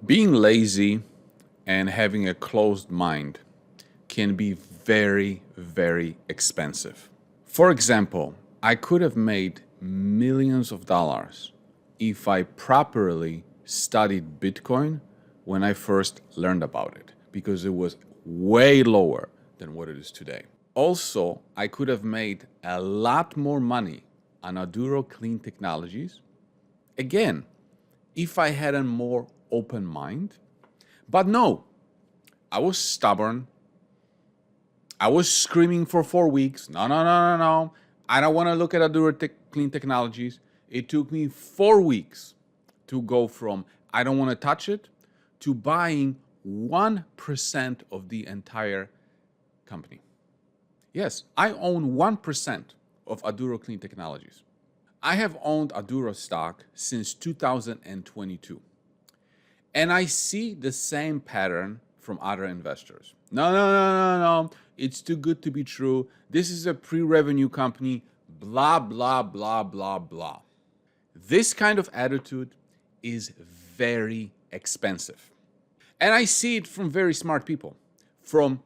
Being lazy and having a closed mind can be very, very expensive. For example, I could have made millions of dollars if I properly studied Bitcoin when I first learned about it, because it was way lower than what it is today. Also, I could have made a lot more money on Aduro Clean Technologies, again, if I had a more open mind. But no, I was stubborn. I was screaming for 4 weeks. No, no, no, no, no. I don't want to look at Aduro Clean Technologies. It took me 4 weeks to go from I don't want to touch it to buying 1% of the entire company. Yes, I own 1% of Aduro Clean Technologies. I have owned Aduro stock since 2022. And I see the same pattern from other investors. No, no, no, no, no. It's too good to be true. This is a pre-revenue company, blah, blah, blah, blah, blah. This kind of attitude is very expensive. And I see it from very smart people, from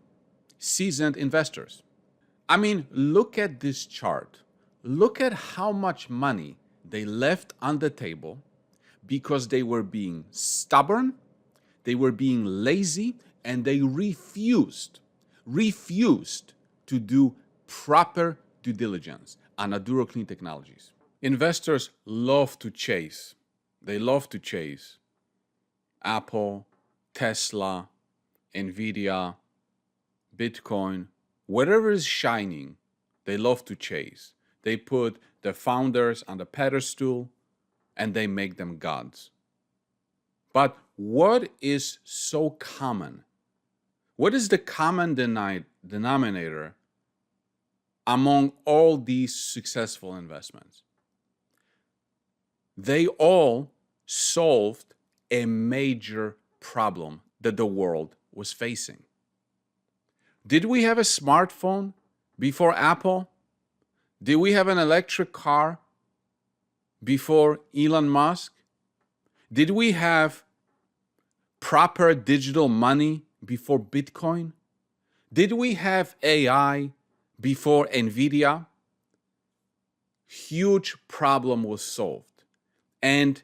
seasoned investors. I mean, look at this chart. Look at how much money they left on the table because they were being stubborn, they were being lazy, and they refused to do proper due diligence on Aduro Clean Technologies. Investors love to chase. They love to chase Apple, Tesla, Nvidia, Bitcoin, whatever is shining, they love to chase. They put the founders on the pedestal and they make them gods. But what is so common? What is the common denominator among all these successful investments? They all solved a major problem that the world was facing. Did we have a smartphone before Apple? Did we have an electric car before Elon Musk? Did we have proper digital money before Bitcoin? Did we have AI before Nvidia? Huge problem was solved. And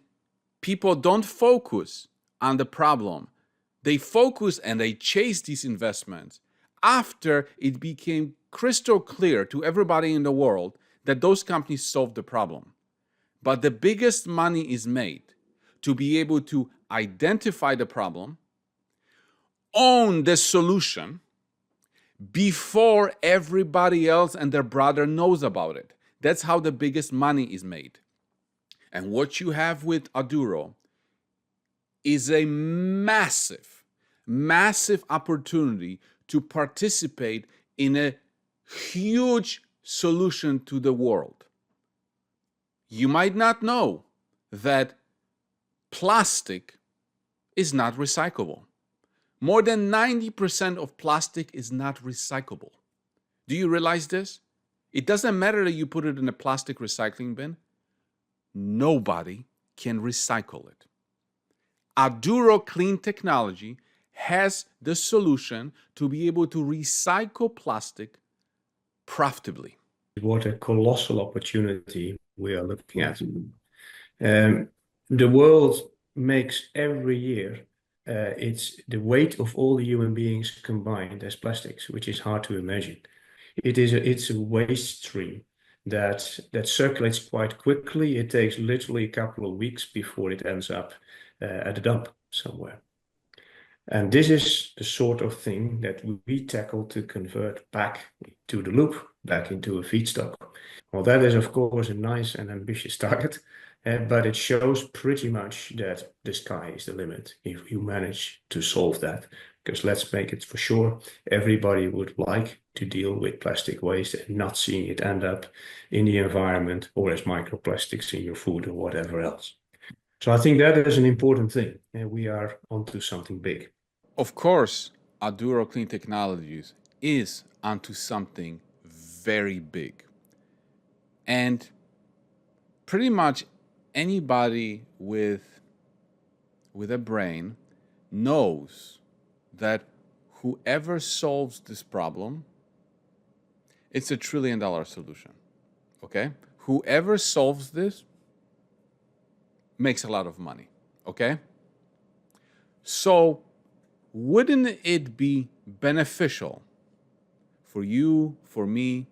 people don't focus on the problem. They focus and they chase these investments after it became crystal clear to everybody in the world that those companies solved the problem. But the biggest money is made to be able to identify the problem, own the solution before everybody else and their brother knows about it. That's how the biggest money is made. And what you have with Aduro is a massive, massive opportunity to participate in a huge solution to the world. You might not know that plastic is not recyclable. More than 90% of plastic is not recyclable. Do you realize this? It doesn't matter that you put it in a plastic recycling bin. Nobody can recycle it. Aduro Clean Technology has the solution to be able to recycle plastic profitably. What a colossal opportunity we are looking at. The world makes every year, it's the weight of all the human beings combined as plastics, which is hard to imagine. It's a waste stream that circulates quite quickly. It takes literally a couple of weeks before it ends up at a dump somewhere. And this is the sort of thing that we tackle to convert back to the loop, back into a feedstock. Well, that is, of course, a nice and ambitious target, but it shows pretty much that the sky is the limit if you manage to solve that. Because let's make it for sure, everybody would like to deal with plastic waste and not seeing it end up in the environment or as microplastics in your food or whatever else. So I think that is an important thing, and we are onto something big. Of course, Aduro Clean Technologies is onto something very big. And pretty much anybody with a brain knows that whoever solves this problem, it's $1 trillion solution, okay? Whoever solves this makes a lot of money, okay? So wouldn't it be beneficial for you, for me,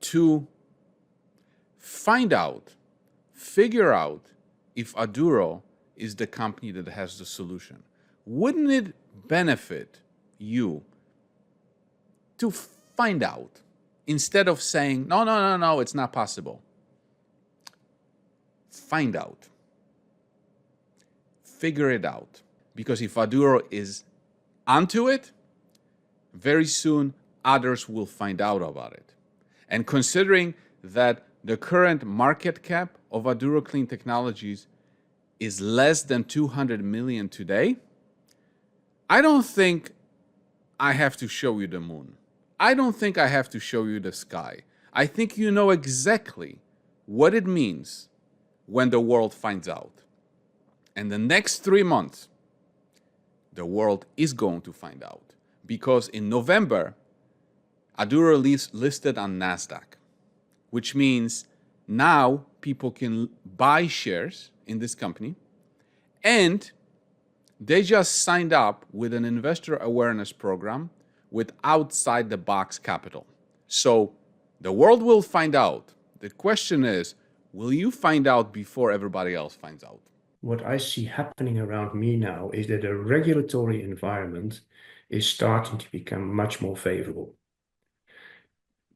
to find out, figure out if Aduro is the company that has the solution? Wouldn't it benefit you to find out instead of saying, no, no, no, no, it's not possible? Find out. Figure it out. Because if Aduro is onto it, very soon others will find out about it. And considering that the current market cap of Aduro Clean Technologies is less than 200 million today, I don't think I have to show you the moon. I don't think I have to show you the sky. I think you know exactly what it means when the world finds out. And the next 3 months, the world is going to find out. Because in November, Aduro listed on NASDAQ, which means now people can buy shares in this company, and they just signed up with an investor awareness program with outside the box capital. So the world will find out. The question is, will you find out before everybody else finds out? What I see happening around me now is that the regulatory environment is starting to become much more favorable.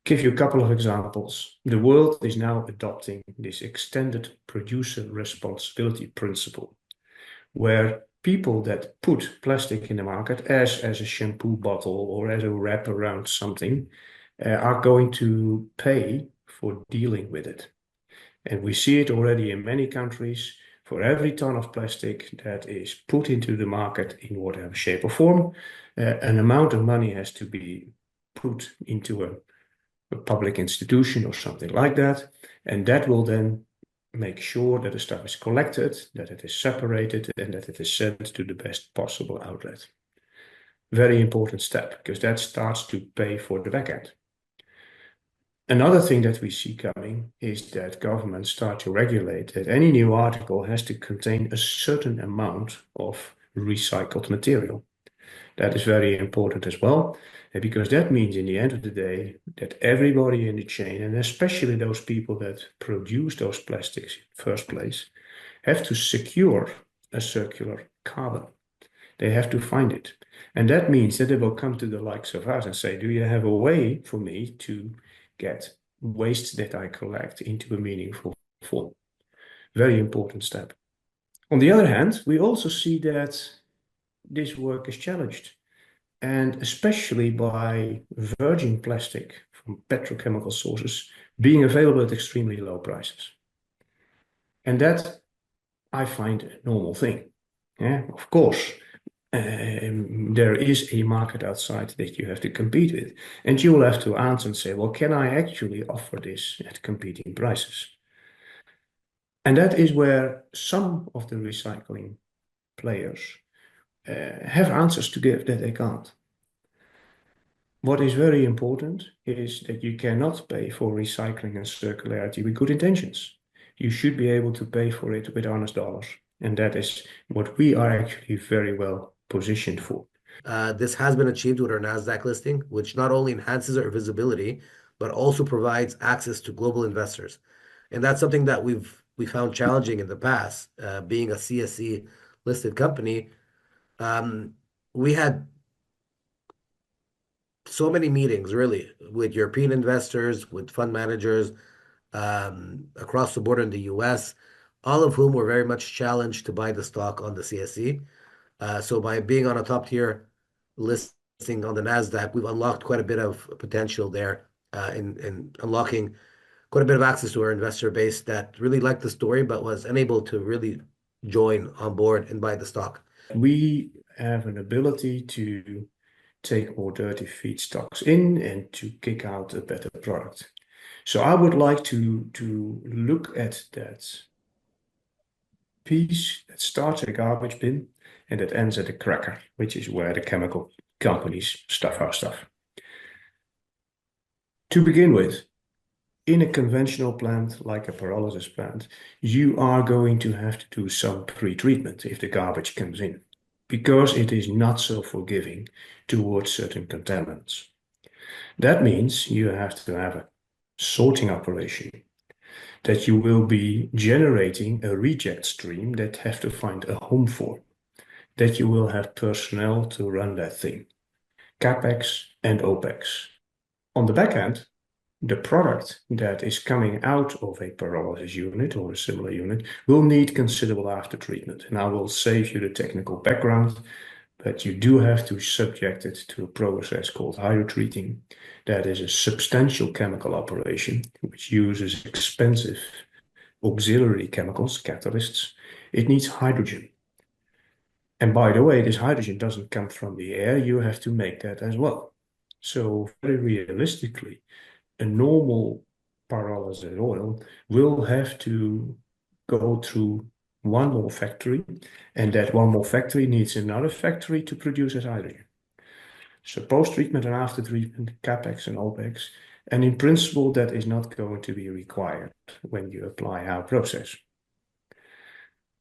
Give you a couple of examples. The world is now adopting this extended producer responsibility principle, where people that put plastic in the market as a shampoo bottle or as a wrap around something are going to pay for dealing with it. And we see it already in many countries. For every ton of plastic that is put into the market in whatever shape or form, an amount of money has to be put into a public institution or something like that. And that will then make sure that the stuff is collected, that it is separated, and that it is sent to the best possible outlet. Very important step, because that starts to pay for the back end. Another thing that we see coming is that governments start to regulate that any new article has to contain a certain amount of recycled material. That is very important as well, because that means in the end of the day that everybody in the chain, and especially those people that produce those plastics in the first place, have to secure a circular carbon. They have to find it. And that means that they will come to the likes of us and say, do you have a way for me to get waste that I collect into a meaningful form? Very important step. On the other hand, we also see that this work is challenged, and especially by virgin plastic from petrochemical sources being available at extremely low prices. And that I find a normal thing. Yeah, of course, there is a market outside that you have to compete with, and you will have to answer and say, well, can I actually offer this at competing prices? And that is where some of the recycling players have answers to give that they can't. What is very important is that you cannot pay for recycling and circularity with good intentions. You should be able to pay for it with honest dollars. And that is what we are actually very well positioned for. This has been achieved with our NASDAQ listing, which not only enhances our visibility, but also provides access to global investors. And that's something that we found challenging in the past. Being a CSE listed company, we had so many meetings really with European investors, with fund managers across the border in the US, all of whom were very much challenged to buy the stock on the CSE. So by being on a top tier listing on the NASDAQ, we've unlocked quite a bit of potential there in unlocking quite a bit of access to our investor base that really liked the story, but was unable to really join on board and buy the stock. We have an ability to take more dirty feedstocks in and to kick out a better product. So I would like to look at that piece that starts at a garbage bin and that ends at a cracker, which is where the chemical companies stuff our stuff. To begin with, in a conventional plant like a pyrolysis plant, you are going to have to do some pre-treatment if the garbage comes in, because it is not so forgiving towards certain contaminants. That means you have to have a sorting operation, that you will be generating a reject stream that have to find a home for, that you will have personnel to run that thing, CapEx and OpEx. On the back end, the product that is coming out of a pyrolysis unit or a similar unit will need considerable after treatment. And I will save you the technical background, but you do have to subject it to a process called hydrotreating. That is a substantial chemical operation which uses expensive auxiliary chemicals, catalysts. It needs hydrogen. And by the way, this hydrogen doesn't come from the air. You have to make that as well. So very realistically, a normal pyrolysis oil will have to go through one more factory, and that one more factory needs another factory to produce as hydrogen. So post-treatment and after-treatment, CapEx and OpEx, and in principle, that is not going to be required when you apply our process.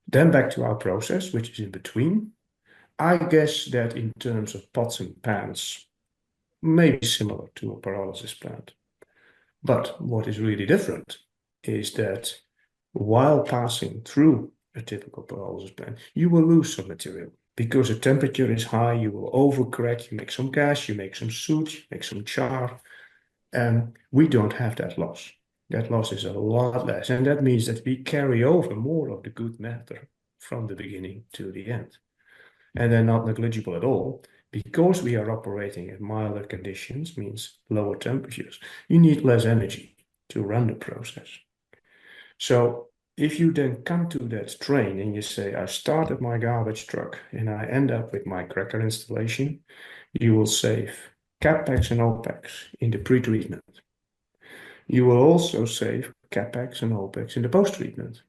Then back to our process, which is in between. I guess that in terms of pots and pans, maybe similar to a pyrolysis plant. But what is really different is that while passing through a typical pyrolysis plant, you will lose some material because the temperature is high, you will overcorrect, you make some gas, you make some soot, you make some char, and we don't have that loss. That loss is a lot less, and that means that we carry over more of the good matter from the beginning to the end. And they're not negligible at all. Because we are operating at milder conditions, means lower temperatures, you need less energy to run the process. So if you then come to that train and you say, I started my garbage truck and I end up with my cracker installation, you will save CapEx and OpEx in the pre-treatment. You will also save CapEx and OpEx in the post-treatment.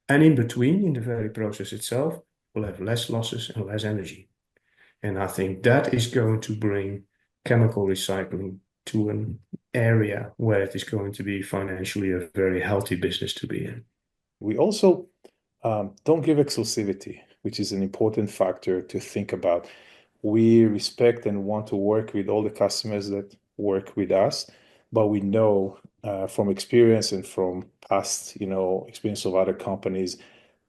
And in between, in the very process itself, we'll have less losses and less energy. And I think that is going to bring chemical recycling to an area where it is going to be financially a very healthy business to be in. We also don't give exclusivity, which is an important factor to think about. We respect and want to work with all the customers that work with us, but we know from experience and from past, experience of other companies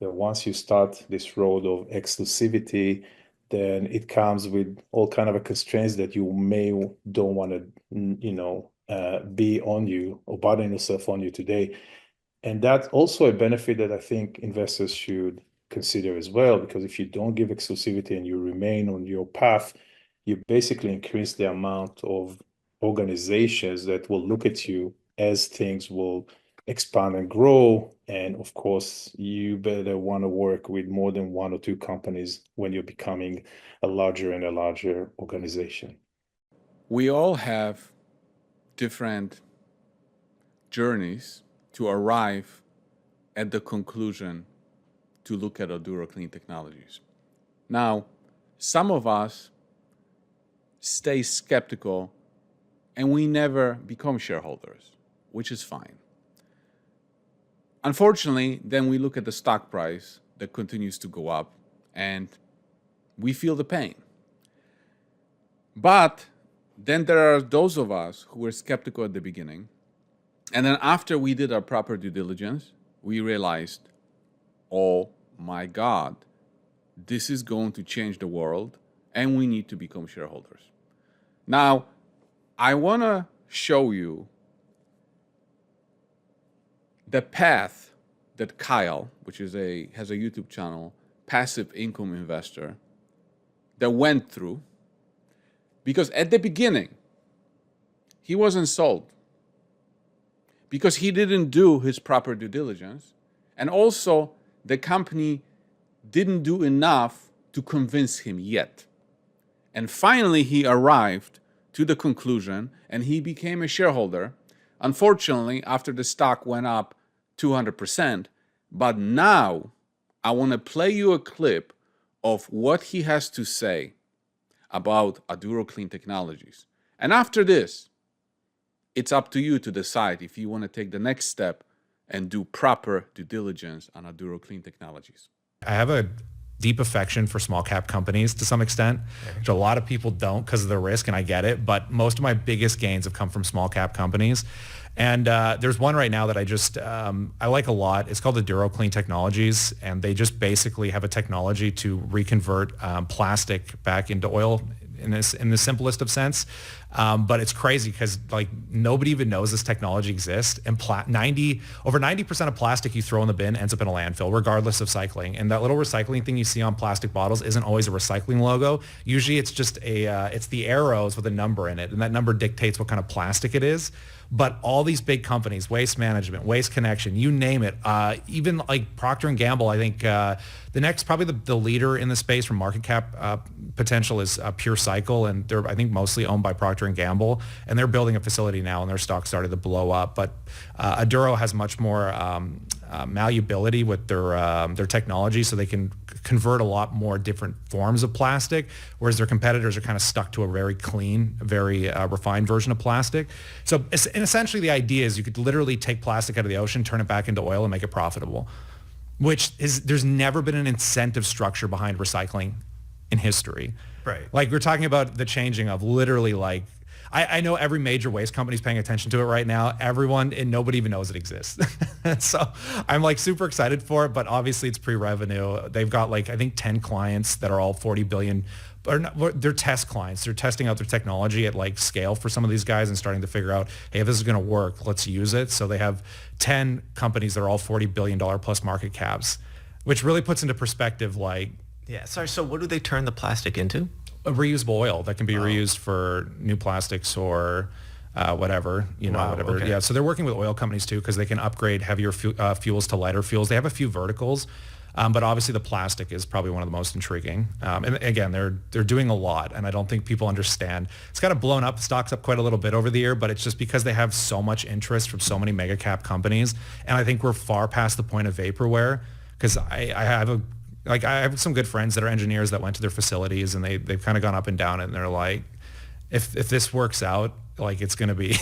that once you start this road of exclusivity, then it comes with all kind of constraints that you don't want to, be on you or burden yourself on you today. And that's also a benefit that I think investors should consider as well, because if you don't give exclusivity and you remain on your path, you basically increase the amount of organizations that will look at you as things will expand and grow. And of course, you better want to work with more than one or two companies when you're becoming a larger and a larger organization. We all have different journeys to arrive at the conclusion to look at Aduro Clean Technologies. Now, some of us stay skeptical and we never become shareholders, which is fine. Unfortunately, then we look at the stock price that continues to go up and we feel the pain. But then there are those of us who were skeptical at the beginning. And then after we did our proper due diligence, we realized, oh my God, this is going to change the world and we need to become shareholders. Now, I want to show you the path that Kyle, which is has a YouTube channel, passive income investor, that went through. Because at the beginning, he wasn't sold. Because he didn't do his proper due diligence. And also, the company didn't do enough to convince him yet. And finally, he arrived to the conclusion and he became a shareholder. Unfortunately, after the stock went up 200%, but now I want to play you a clip of what he has to say about Aduro Clean Technologies. And after this, it's up to you to decide if you want to take the next step and do proper due diligence on Aduro Clean Technologies. I have a deep affection for small cap companies to some extent, which a lot of people don't because of the risk, and I get it, but most of my biggest gains have come from small cap companies. And there's one right now that I like a lot. It's called Aduro Clean Technologies, and they just basically have a technology to reconvert plastic back into oil in the simplest of sense. But it's crazy because like nobody even knows this technology exists, and over 90% of plastic you throw in the bin ends up in a landfill, regardless of cycling. And that little recycling thing you see on plastic bottles isn't always a recycling logo. Usually it's just it's the arrows with a number in it, and that number dictates what kind of plastic it is. But all these big companies, Waste Management, Waste Connection, you name it, even like Procter & Gamble, I think the next, probably the leader in the space from market cap potential is Pure Cycle, and they're, I think, mostly owned by Procter & Gamble, and they're building a facility now, and their stock started to blow up. But Aduro has much more malleability with their technology, so they can convert a lot more different forms of plastic, whereas their competitors are kind of stuck to a very clean, very refined version of plastic. So essentially the idea is you could literally take plastic out of the ocean, turn it back into oil, and make it profitable, which is, there's never been an incentive structure behind recycling in history. Right. Like we're talking about the changing of literally like, I know every major waste company is paying attention to it right now. Everyone, and nobody even knows it exists. So I'm like super excited for it, but obviously it's pre-revenue. They've got like, I think 10 clients that are all 40 billion, or not, they're test clients. They're testing out their technology at like scale for some of these guys and starting to figure out, hey, if this is going to work, let's use it. So they have 10 companies that are all $40 billion plus market caps, which really puts into perspective like, Yeah. Sorry. So what do they turn the plastic into? a reusable oil that can be reused for new plastics or whatever, Wow, whatever. okay. Yeah. So they're working with oil companies too, because they can upgrade heavier fuels to lighter fuels. They have a few verticals, but obviously the plastic is probably one of the most intriguing. And again, they're doing a lot, and I don't think people understand. It's kind of blown up, stocks up quite a little bit over the year, but it's just because they have so much interest from so many mega cap companies. And I think we're far past the point of vaporware, because I have some good friends that are engineers that went to their facilities, and they've kind of gone up and down, and they're like, if this works out, like it's going to be